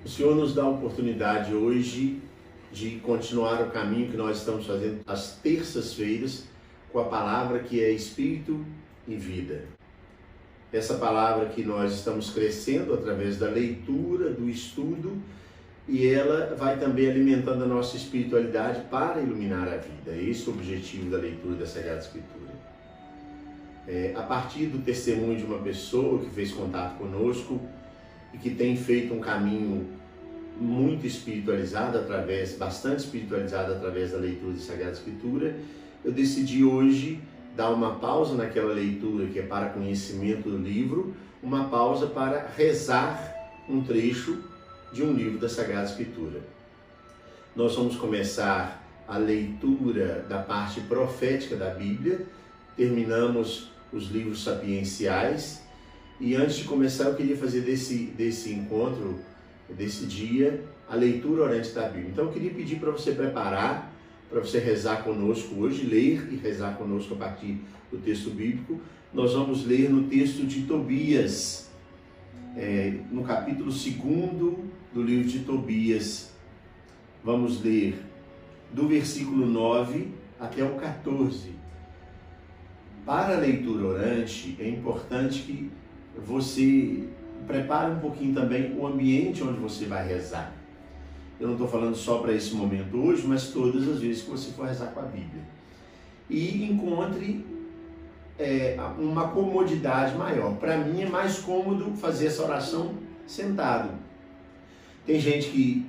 O Senhor nos dá a oportunidade hoje de continuar o caminho que nós estamos fazendo às terças-feiras com a palavra que é Espírito e Vida. Essa palavra que nós estamos crescendo através da leitura, do estudo, e ela vai também alimentando a nossa espiritualidade para iluminar a vida. Esse é o objetivo da leitura da Sagrada Escritura. A partir do testemunho de uma pessoa que fez contato conosco e que tem feito um caminho muito espiritualizado, bastante espiritualizado através da leitura da Sagrada Escritura, eu decidi hoje dar uma pausa naquela leitura que é para conhecimento do livro, uma pausa para rezar um trecho de um livro da Sagrada Escritura. Nós vamos começar a leitura da parte profética da Bíblia, terminamos os livros sapienciais, e antes de começar eu queria fazer desse encontro, desse dia, a leitura orante da Bíblia. Então eu queria pedir para você preparar, para você rezar conosco hoje, ler e rezar conosco a partir do texto bíblico. Nós vamos ler no texto de Tobias, no capítulo 2º do livro de Tobias. Vamos ler do versículo 9 até o 14. Para a leitura orante, é importante que você prepare um pouquinho também o ambiente onde você vai rezar. Eu não estou falando só para esse momento hoje, mas todas as vezes que você for rezar com a Bíblia. E encontre uma comodidade maior. Para mim é mais cômodo fazer essa oração sentado. Tem gente que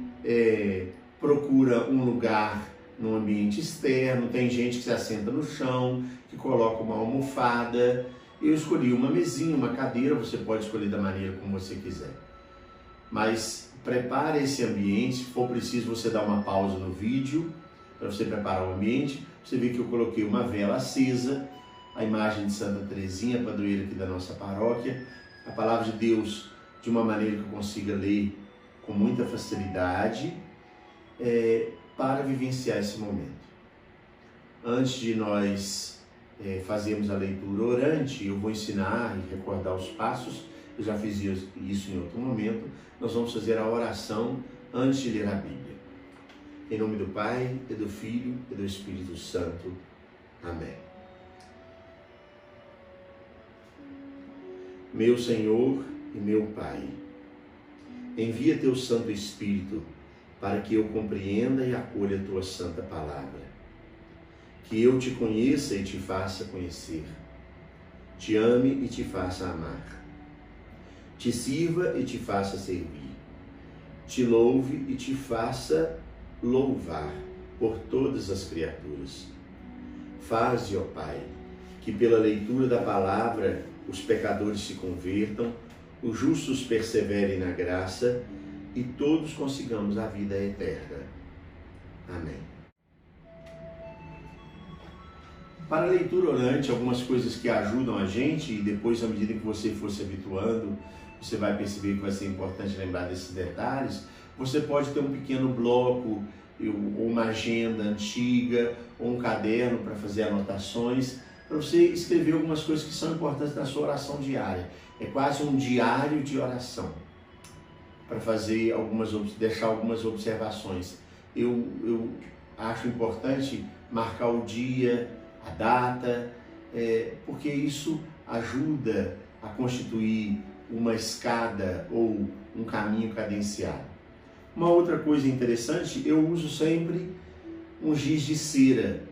procura um lugar num ambiente externo, tem gente que se assenta no chão, que coloca uma almofada. Eu escolhi uma mesinha, uma cadeira, você pode escolher da maneira como você quiser. Mas prepare esse ambiente, se for preciso você dá uma pausa no vídeo, para você preparar o ambiente. Você vê que eu coloquei uma vela acesa, a imagem de Santa Teresinha, padroeira aqui da nossa paróquia, a palavra de Deus de uma maneira que eu consiga ler com muita facilidade, para vivenciar esse momento. Antes de nós fazermos a leitura orante, eu vou ensinar e recordar os passos. Eu já fiz isso em outro momento. Nós vamos fazer a oração antes de ler a Bíblia. Em nome do Pai, e do Filho, e do Espírito Santo. Amém. Meu Senhor e meu Pai, envia teu Santo Espírito para que eu compreenda e acolha a tua santa palavra. Que eu te conheça e te faça conhecer, te ame e te faça amar, te sirva e te faça servir, te louve e te faça louvar por todas as criaturas. Faze, ó Pai, que pela leitura da palavra os pecadores se convertam, os justos perseverem na graça e todos consigamos a vida eterna. Amém. Para a leitura orante, algumas coisas que ajudam a gente, e depois, à medida que você for se habituando, você vai perceber que vai ser importante lembrar desses detalhes. Você pode ter um pequeno bloco, ou uma agenda antiga, ou um caderno para fazer anotações, para você escrever algumas coisas que são importantes na sua oração diária. É quase um diário de oração, para fazer deixar algumas observações. Eu acho importante marcar o dia, a data, porque isso ajuda a constituir uma escada ou um caminho cadenciado. Uma outra coisa interessante, eu uso sempre um giz de cera.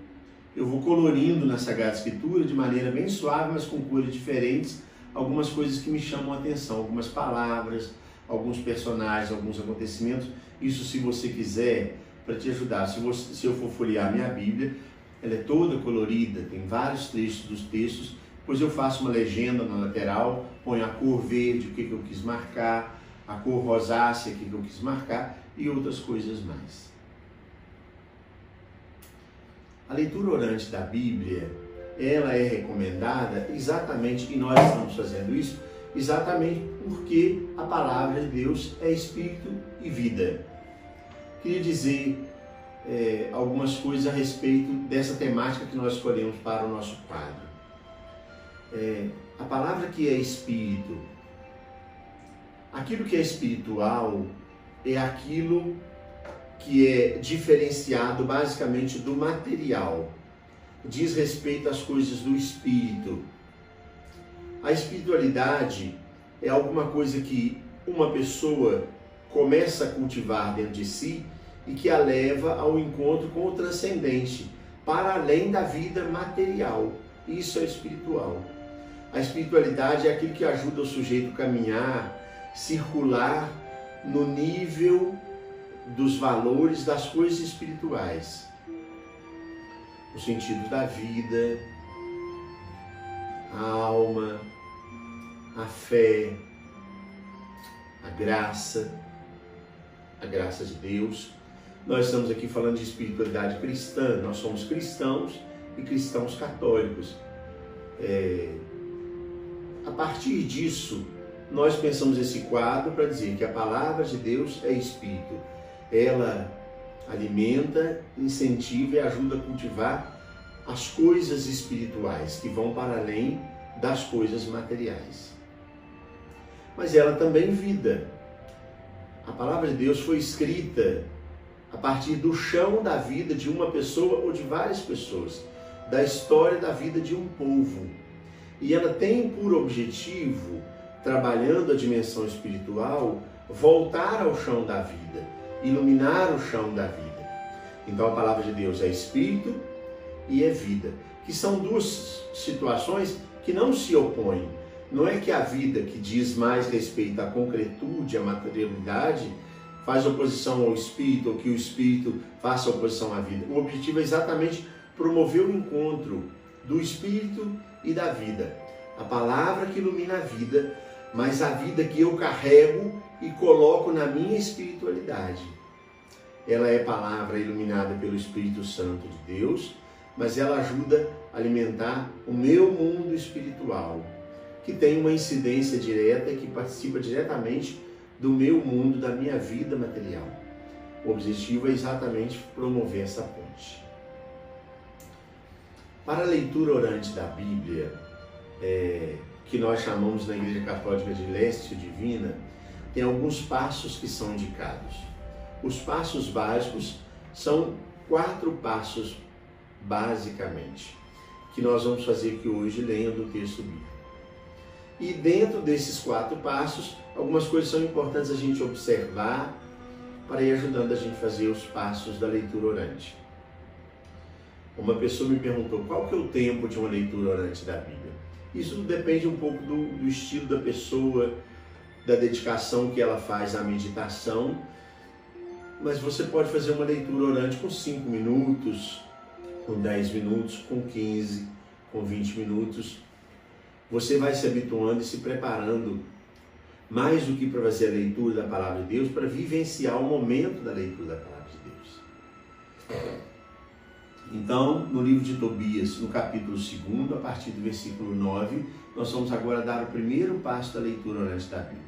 Eu vou colorindo na Sagrada Escritura de maneira bem suave, mas com cores diferentes, algumas coisas que me chamam a atenção, algumas palavras, alguns personagens, alguns acontecimentos. Isso, se você quiser, para te ajudar. Se eu for folhear minha Bíblia, ela é toda colorida, tem vários trechos dos textos, depois eu faço uma legenda na lateral, ponho a cor verde, o que eu quis marcar, a cor rosácea, o que eu quis marcar, e outras coisas mais. A leitura orante da Bíblia, ela é recomendada exatamente, e nós estamos fazendo isso, exatamente porque a palavra de Deus é Espírito e vida. Queria dizer algumas coisas a respeito dessa temática que nós escolhemos para o nosso quadro. A palavra que é Espírito, aquilo que é espiritual, é aquilo que é diferenciado basicamente do material. Diz respeito às coisas do espírito. A espiritualidade é alguma coisa que uma pessoa começa a cultivar dentro de si e que a leva ao encontro com o transcendente, para além da vida material. Isso é espiritual. A espiritualidade é aquilo que ajuda o sujeito a caminhar, circular no nível dos valores das coisas espirituais. O sentido da vida, a alma, a fé, a graça de Deus. Nós estamos aqui falando de espiritualidade cristã, nós somos cristãos e cristãos católicos. A partir disso, nós pensamos esse quadro para dizer que a palavra de Deus é espírito. Ela alimenta, incentiva e ajuda a cultivar as coisas espirituais que vão para além das coisas materiais. Mas ela também vida. A palavra de Deus foi escrita a partir do chão da vida de uma pessoa ou de várias pessoas, da história da vida de um povo. E ela tem por objetivo, trabalhando a dimensão espiritual, voltar ao chão da vida, iluminar o chão da vida. Então a palavra de Deus é espírito e é vida, que são duas situações que não se opõem. Não é que a vida, que diz mais respeito à concretude, à materialidade, faz oposição ao espírito, ou que o espírito faça oposição à vida. O objetivo é exatamente promover o encontro do espírito e da vida. A palavra que ilumina a vida, mas a vida que eu carrego e coloco na minha espiritualidade. Ela é palavra iluminada pelo Espírito Santo de Deus, mas ela ajuda a alimentar o meu mundo espiritual, que tem uma incidência direta e que participa diretamente do meu mundo, da minha vida material. O objetivo é exatamente promover essa ponte. Para a leitura orante da Bíblia, que nós chamamos na Igreja Católica de Lécio Divina, tem alguns passos que são indicados. Os passos básicos são 4 passos, basicamente, que nós vamos fazer aqui hoje, lendo o texto bíblico. E dentro desses 4 passos, algumas coisas são importantes a gente observar para ir ajudando a gente a fazer os passos da leitura orante. Uma pessoa me perguntou qual que é o tempo de uma leitura orante da Bíblia. Isso depende um pouco do estilo da pessoa, da dedicação que ela faz à meditação, mas você pode fazer uma leitura orante com 5 minutos, com 10 minutos, com 15, com 20 minutos. Você vai se habituando e se preparando mais do que para fazer a leitura da Palavra de Deus, para vivenciar o momento da leitura da Palavra de Deus. Então, no livro de Tobias, no capítulo 2, a partir do versículo 9, nós vamos agora dar o primeiro passo da leitura orante da Bíblia.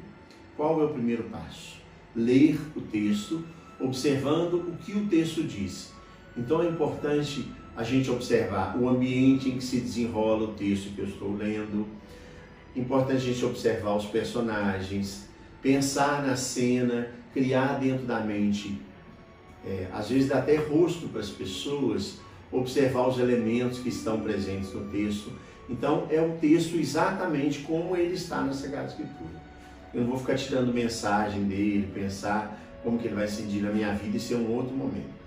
Qual é o primeiro passo? Ler o texto, observando o que o texto diz. Então é importante a gente observar o ambiente em que se desenrola o texto que eu estou lendo. Importante a gente observar os personagens, pensar na cena, criar dentro da mente, às vezes dá até rosto para as pessoas, observar os elementos que estão presentes no texto. Então é o texto exatamente como ele está na Sagrada Escritura. Eu não vou ficar tirando mensagem dele, pensar como que ele vai incidir na minha vida, isso é um outro momento.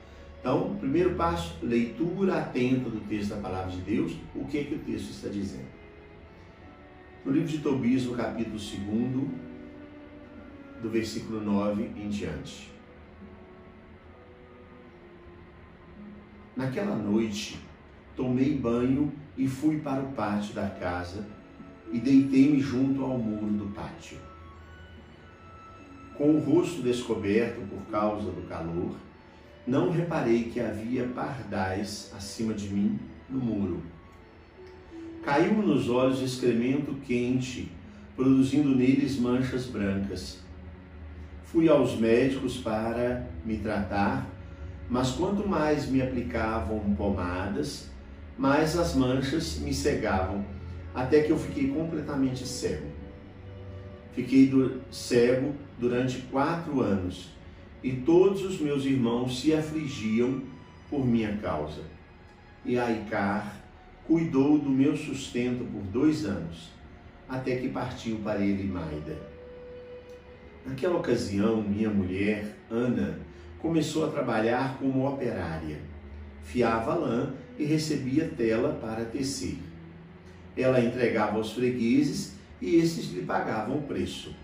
Então, primeiro passo, leitura atenta do texto da Palavra de Deus, o que o texto está dizendo. No livro de Tobias, no capítulo 2, do versículo 9 em diante. Naquela noite, tomei banho e fui para o pátio da casa e deitei-me junto ao muro do pátio. Com o rosto descoberto por causa do calor, não reparei que havia pardais acima de mim no muro. Caiu-me nos olhos excremento quente, produzindo neles manchas brancas. Fui aos médicos para me tratar, mas quanto mais me aplicavam pomadas, mais as manchas me cegavam, até que eu fiquei completamente cego. Fiquei cego durante 4 anos e todos os meus irmãos se afligiam por minha causa. E Aicar cuidou do meu sustento por 2 anos, até que partiu para Elimaida. Naquela ocasião, minha mulher, Ana, começou a trabalhar como operária. Fiava lã e recebia tela para tecer. Ela entregava aos fregueses e estes lhe pagavam o preço.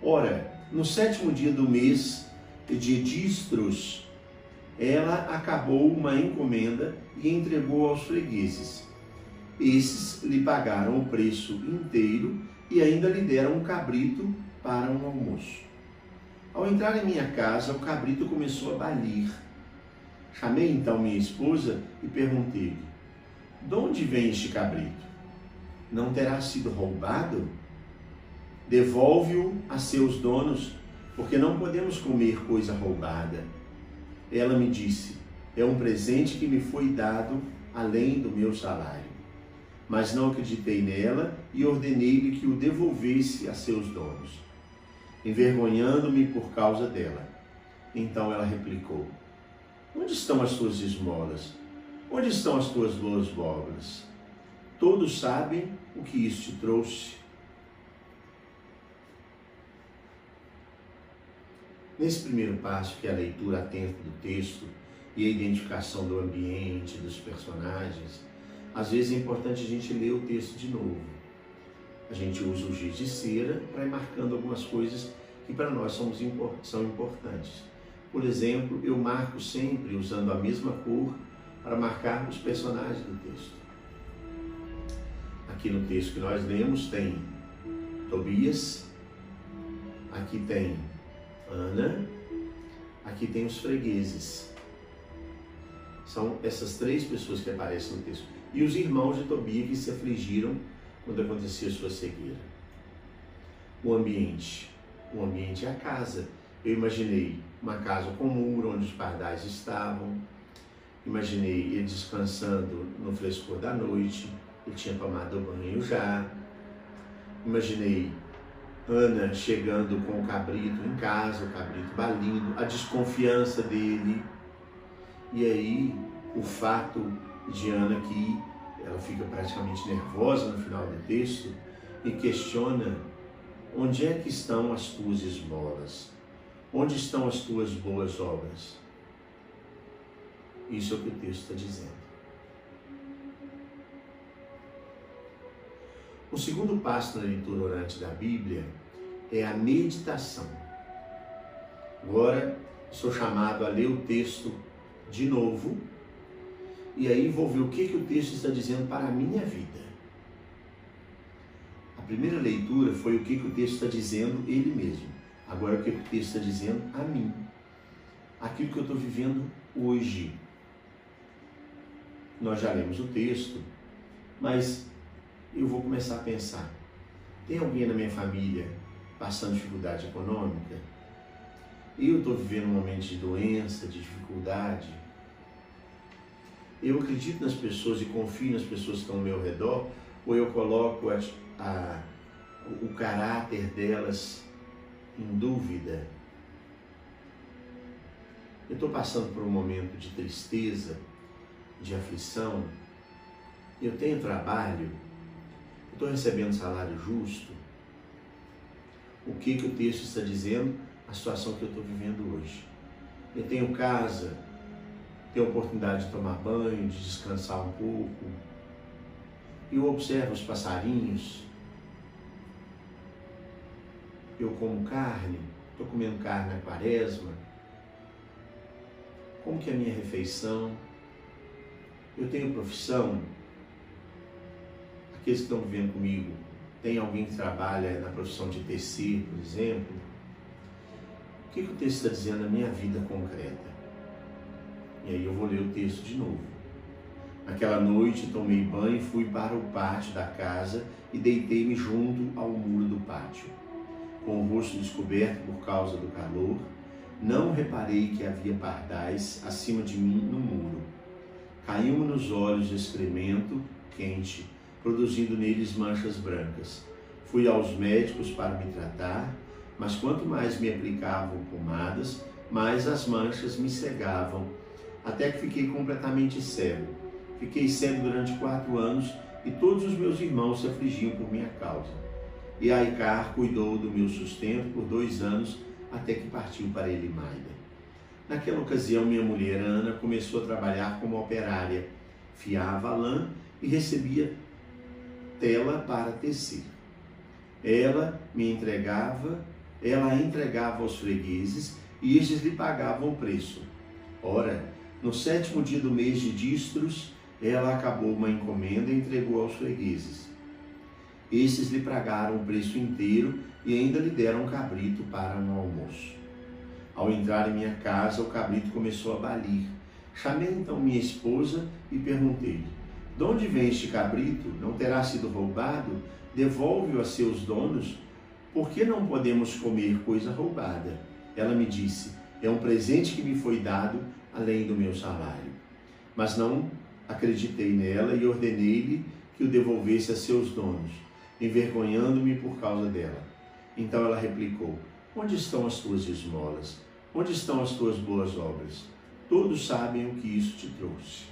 Ora, no 7º dia do mês de Distros, ela acabou uma encomenda e entregou aos fregueses. Esses lhe pagaram o preço inteiro e ainda lhe deram um cabrito para um almoço. Ao entrar em minha casa, o cabrito começou a balir. Chamei então minha esposa e perguntei-lhe: de onde vem este cabrito? Não terá sido roubado? Devolve-o a seus donos, porque não podemos comer coisa roubada. Ela me disse: é um presente que me foi dado além do meu salário. Mas não acreditei nela e ordenei-lhe que o devolvesse a seus donos, envergonhando-me por causa dela. Então ela replicou: onde estão as tuas esmolas? Onde estão as tuas boas obras? Todos sabem o que isso te trouxe. Nesse primeiro passo, que é a leitura atenta do texto e a identificação do ambiente, dos personagens, às vezes é importante a gente ler o texto de novo. A gente usa o giz de cera para ir marcando algumas coisas que para nós são importantes. Por exemplo, eu marco sempre usando a mesma cor para marcar os personagens do texto. Aqui no texto que nós lemos tem Tobias, aqui tem Ana, aqui tem os fregueses. São essas 3 pessoas que aparecem no texto. E os irmãos de Tobias que se afligiram quando acontecia a sua cegueira. O ambiente é a casa. Eu imaginei uma casa com muro onde os pardais estavam. Imaginei ele descansando no frescor da noite. Ele tinha tomado banho já. Imaginei Ana chegando com o cabrito em casa, o cabrito balindo, a desconfiança dele. E aí, o fato de Ana que ela fica praticamente nervosa no final do texto e questiona: onde é que estão as tuas esmolas? Onde estão as tuas boas obras? Isso é o que o texto está dizendo. O segundo passo na leitura orante da Bíblia é a meditação. Agora, sou chamado a ler o texto de novo e aí vou ver o que o texto está dizendo para a minha vida. A primeira leitura foi o que o texto está dizendo ele mesmo. Agora, o que o texto está dizendo a mim. Aquilo que eu estou vivendo hoje. Nós já lemos o texto, mas eu vou começar a pensar: tem alguém na minha família passando dificuldade econômica? Eu estou vivendo um momento de doença, de dificuldade? Eu acredito nas pessoas e confio nas pessoas que estão ao meu redor? Ou eu coloco o caráter delas em dúvida? Eu estou passando por um momento de tristeza, de aflição? Eu tenho trabalho? Estou recebendo salário justo? O que o texto está dizendo? A situação que eu estou vivendo hoje. Eu tenho casa, tenho oportunidade de tomar banho, de descansar um pouco. Eu observo os passarinhos. Eu como carne, estou comendo carne na quaresma. Como que é a minha refeição? Eu tenho profissão? Aqueles que estão vivendo comigo, tem alguém que trabalha na profissão de tecer, por exemplo? O que o texto está dizendo na minha vida concreta? E aí eu vou ler o texto de novo. Naquela noite tomei banho, fui para o pátio da casa e deitei-me junto ao muro do pátio. Com o rosto descoberto por causa do calor, não reparei que havia pardais acima de mim no muro. Caiu-me nos olhos excremento quente, produzindo neles manchas brancas. Fui aos médicos para me tratar, Mas quanto mais me aplicavam pomadas, mais as manchas me cegavam, até que fiquei completamente cego. Fiquei cego durante 4 anos e todos os meus irmãos se afligiam por minha causa. E Aicar cuidou do meu sustento por 2 anos, até que partiu para Elimaida. Naquela ocasião, minha mulher Ana começou a trabalhar como operária, fiava a lã e recebia tela para tecer. Ela a entregava aos fregueses e estes lhe pagavam o preço. Ora, no 7º dia do mês de Dístros, ela acabou uma encomenda e entregou aos fregueses. Estes lhe pagaram o preço inteiro e ainda lhe deram um cabrito para um almoço. Ao entrar em minha casa, o cabrito começou a balir. Chamei então minha esposa e perguntei-lhe: de onde vem este cabrito? Não terá sido roubado? Devolve-o a seus donos. Por que não podemos comer coisa roubada? Ela me disse: é um presente que me foi dado além do meu salário. Mas não acreditei nela e ordenei-lhe que o devolvesse a seus donos, envergonhando-me por causa dela. Então ela replicou: onde estão as tuas esmolas? Onde estão as tuas boas obras? Todos sabem o que isso te trouxe.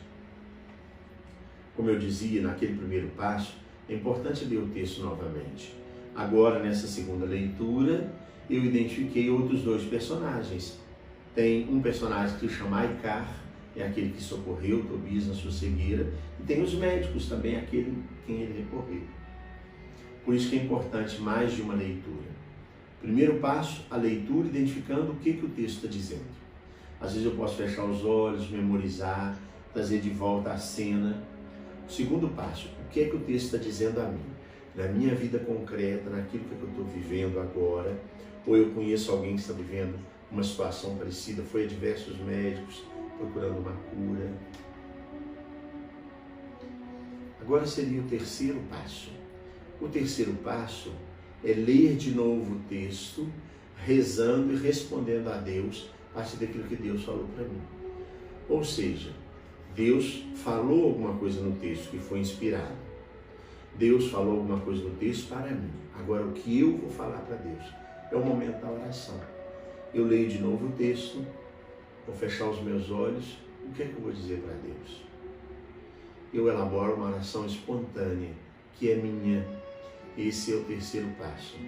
Como eu dizia naquele primeiro passo, é importante ler o texto novamente. Agora, nessa segunda leitura, eu identifiquei outros 2 personagens. Tem um personagem que se chama Aicar, é aquele que socorreu Tobias na sua cegueira, e tem os médicos também, aquele quem ele recorreu. Por isso que é importante mais de uma leitura. Primeiro passo, a leitura, identificando o que o texto está dizendo. Às vezes eu posso fechar os olhos, memorizar, trazer de volta a cena. O segundo passo, o que o texto está dizendo a mim? Na minha vida concreta, naquilo que eu estou vivendo agora, ou eu conheço alguém que está vivendo uma situação parecida, foi a diversos médicos procurando uma cura. Agora seria o terceiro passo. O terceiro passo é ler de novo o texto, rezando e respondendo a Deus a partir daquilo que Deus falou para mim. Ou seja, Deus falou alguma coisa no texto que foi inspirado. Deus falou alguma coisa no texto para mim. Agora, o que eu vou falar para Deus é o momento da oração. Eu leio de novo o texto, vou fechar os meus olhos, o que é que eu vou dizer para Deus? Eu elaboro uma oração espontânea, que é minha. Esse é o terceiro passo.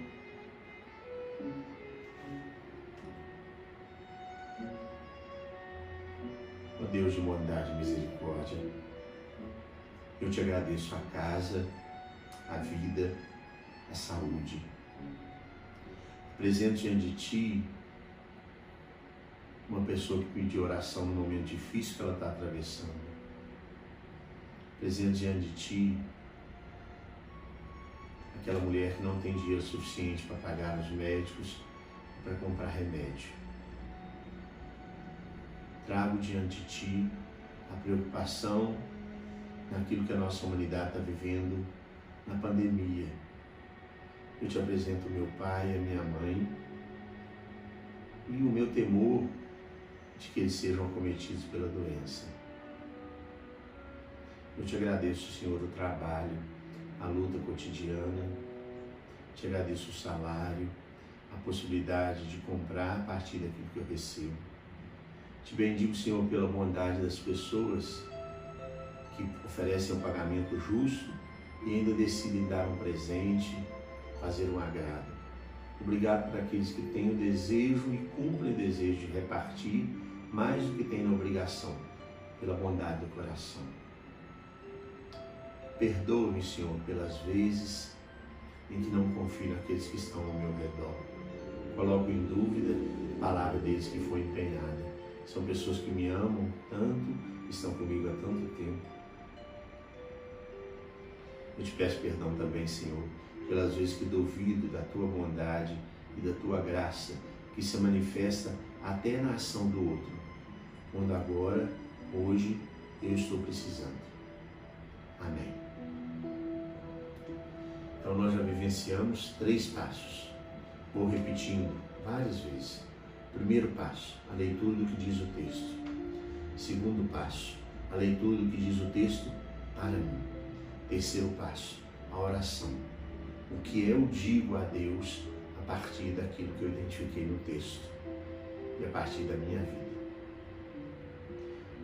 Ó Deus de bondade e misericórdia, eu te agradeço a casa, a vida, a saúde. Apresento diante de ti uma pessoa que pediu oração no momento difícil que ela está atravessando. Apresento diante de ti aquela mulher que não tem dinheiro suficiente para pagar os médicos e para comprar remédio. Trago diante de ti a preocupação naquilo que a nossa humanidade está vivendo na pandemia. Eu te apresento o meu pai, a minha mãe e o meu temor de que eles sejam acometidos pela doença. Eu te agradeço, Senhor, o trabalho, a luta cotidiana, te agradeço o salário, a possibilidade de comprar a partir daquilo que eu recebo. Te bendigo, Senhor, pela bondade das pessoas que oferecem um pagamento justo e ainda decidem dar um presente, fazer um agrado. Obrigado por aqueles que têm o desejo e cumprem o desejo de repartir mais do que têm na obrigação, pela bondade do coração. Perdoa-me, Senhor, pelas vezes em que não confio naqueles que estão ao meu redor. Coloco em dúvida a palavra deles que foi empenhada. São pessoas que me amam tanto, estão comigo há tanto tempo. Eu te peço perdão também, Senhor, pelas vezes que duvido da tua bondade e da tua graça, que se manifesta até na ação do outro, quando agora, hoje, eu estou precisando. Amém. Então nós já vivenciamos 3 passos. Vou repetindo várias vezes. Primeiro passo, a leitura do que diz o texto. Segundo passo, a leitura do que diz o texto para mim. Terceiro passo, a oração. O que eu digo a Deus a partir daquilo que eu identifiquei no texto e a partir da minha vida.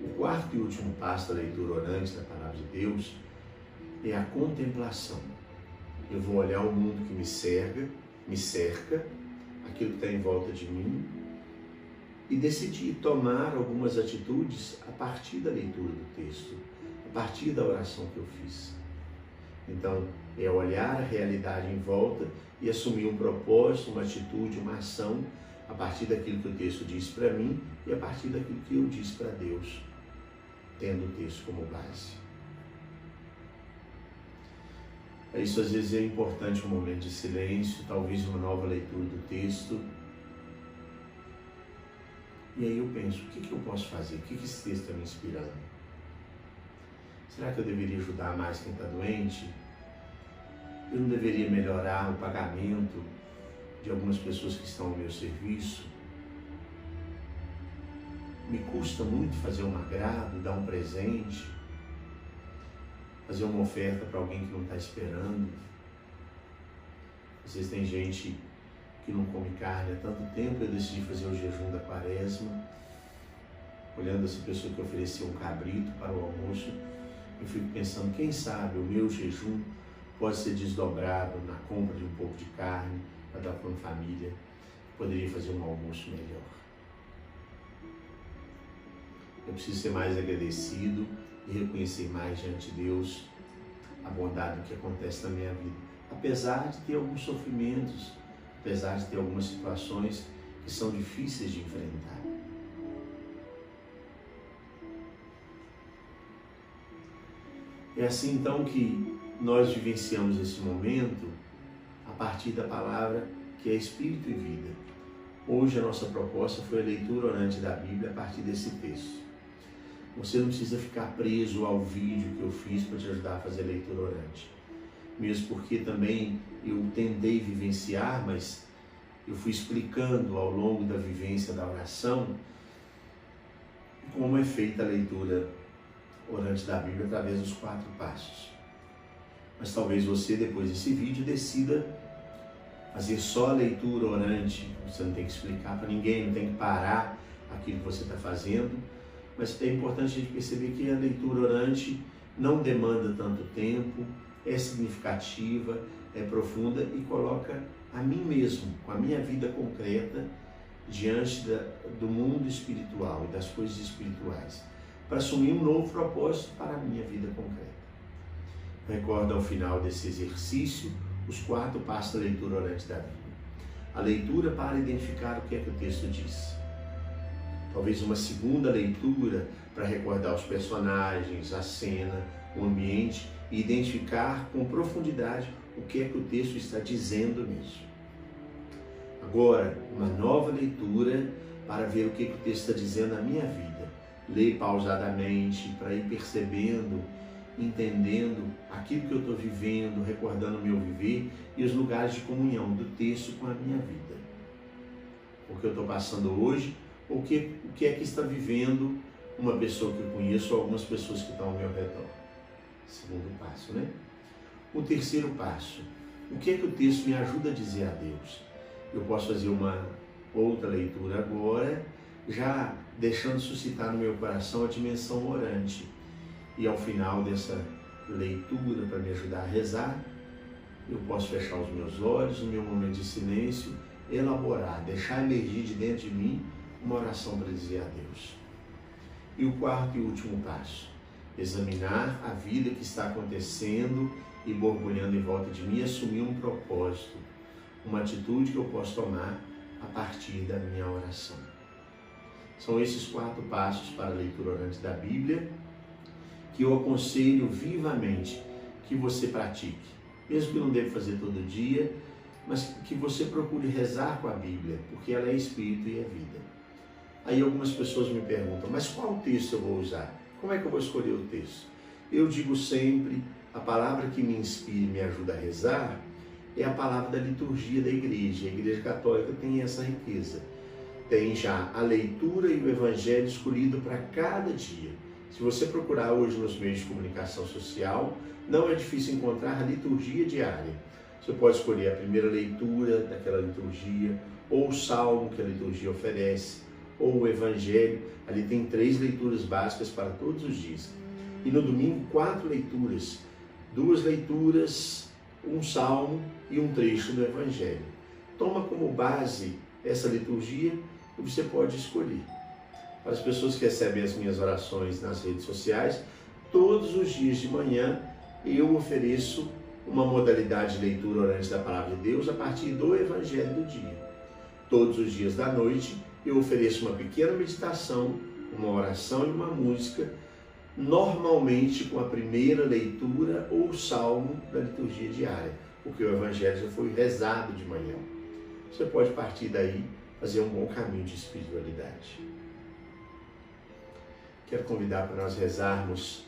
O quarto e último passo da leitura orante da Palavra de Deus é a contemplação. Eu vou olhar o mundo que me cerca, aquilo que está em volta de mim, e decidir tomar algumas atitudes a partir da leitura do texto, a partir da oração que eu fiz. Então, é olhar a realidade em volta e assumir um propósito, uma atitude, uma ação a partir daquilo que o texto diz para mim e a partir daquilo que eu disse para Deus, tendo o texto como base. Isso às vezes é importante um momento de silêncio, talvez uma nova leitura do texto. E aí eu penso, o que eu posso fazer? O que esse texto está me inspirando? Será que eu deveria ajudar mais quem está doente? Eu não deveria melhorar o pagamento de algumas pessoas que estão ao meu serviço? Me custa muito fazer um agrado, dar um presente, fazer uma oferta para alguém que não está esperando. Às vezes tem gente que não come carne há tanto tempo, eu decidi fazer o jejum da quaresma, olhando essa pessoa que ofereceu um cabrito para o almoço, eu fico pensando, quem sabe o meu jejum pode ser desdobrado na compra de um pouco de carne para dar para uma família, poderia fazer um almoço melhor. Eu preciso ser mais agradecido e reconhecer mais diante de Deus a bondade do que acontece na minha vida. Apesar de ter alguns sofrimentos, apesar de ter algumas situações que são difíceis de enfrentar. É assim então que nós vivenciamos esse momento a partir da palavra que é Espírito e Vida. Hoje a nossa proposta foi a leitura orante da Bíblia a partir desse texto. Você não precisa ficar preso ao vídeo que eu fiz para te ajudar a fazer a leitura orante. Mesmo porque também eu tentei vivenciar, mas eu fui explicando ao longo da vivência da oração como é feita a leitura orante da Bíblia através dos 4 passos. Mas talvez você, depois desse vídeo, decida fazer só a leitura orante. Você não tem que explicar para ninguém, não tem que parar aquilo que você está fazendo. Mas é importante a gente perceber que a leitura orante não demanda tanto tempo, é significativa, é profunda e coloca a mim mesmo, com a minha vida concreta, diante do mundo espiritual e das coisas espirituais, para assumir um novo propósito para a minha vida concreta. Recorda ao final desse exercício os 4 passos da leitura orante da Bíblia. A leitura para identificar o que é que o texto diz. Talvez uma segunda leitura para recordar os personagens, a cena, o ambiente e identificar com profundidade o que é que o texto está dizendo nisso. Agora, uma nova leitura para ver o que é que o texto está dizendo na minha vida. Leia pausadamente para ir percebendo, entendendo aquilo que eu estou vivendo, recordando o meu viver e os lugares de comunhão do texto com a minha vida. O que eu estou passando hoje, o que é que está vivendo uma pessoa que eu conheço ou algumas pessoas que estão ao meu redor. Segundo passo, né? O terceiro passo, o que é que o texto me ajuda a dizer a Deus? Eu posso fazer uma outra leitura agora, já deixando suscitar no meu coração a dimensão orante. E ao final dessa leitura, para me ajudar a rezar, eu posso fechar os meus olhos, no meu momento de silêncio, elaborar, deixar emergir de dentro de mim uma oração para dizer a Deus. E o quarto e último passo, examinar a vida que está acontecendo e borbulhando em volta de mim e assumir um propósito, uma atitude que eu posso tomar a partir da minha oração. São esses 4 passos para a leitura orante da Bíblia que eu aconselho vivamente que você pratique, mesmo que não deva fazer todo dia, mas que você procure rezar com a Bíblia, porque ela é Espírito e é vida. Aí algumas pessoas me perguntam, mas qual texto eu vou usar? Como é que eu vou escolher o texto? Eu digo sempre, a palavra que me inspira e me ajuda a rezar é a palavra da liturgia da igreja. A Igreja Católica tem essa riqueza. Tem já a leitura e o evangelho escolhido para cada dia. Se você procurar hoje nos meios de comunicação social, não é difícil encontrar a liturgia diária. Você pode escolher a primeira leitura daquela liturgia, ou o salmo que a liturgia oferece, ou o evangelho. Ali tem 3 leituras básicas para todos os dias. E no domingo, 4 leituras. 2 leituras, um salmo e um trecho do evangelho. Toma como base essa liturgia e você pode escolher. Para as pessoas que recebem as minhas orações nas redes sociais, todos os dias de manhã eu ofereço uma modalidade de leitura orante da Palavra de Deus a partir do Evangelho do dia. Todos os dias da noite eu ofereço uma pequena meditação, uma oração e uma música, normalmente com a primeira leitura ou salmo da liturgia diária, porque o Evangelho já foi rezado de manhã. Você pode partir daí fazer um bom caminho de espiritualidade. Quero convidar para nós rezarmos,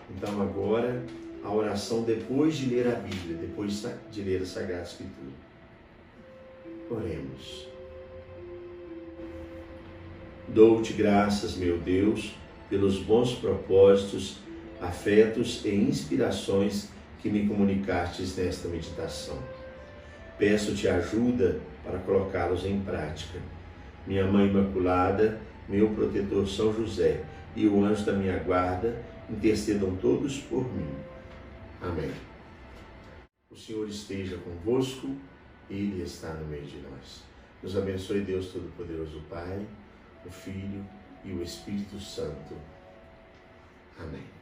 então, agora, a oração depois de ler a Bíblia, depois de ler a Sagrada Escritura. Oremos. Dou-te graças, meu Deus, pelos bons propósitos, afetos e inspirações que me comunicastes nesta meditação. Peço-te ajuda para colocá-los em prática. Minha Mãe Imaculada, meu protetor São José e o anjo da minha guarda, intercedam todos por mim. Amém. O Senhor esteja convosco, Ele está no meio de nós. Nos abençoe Deus Todo-Poderoso, Pai, o Filho e o Espírito Santo. Amém.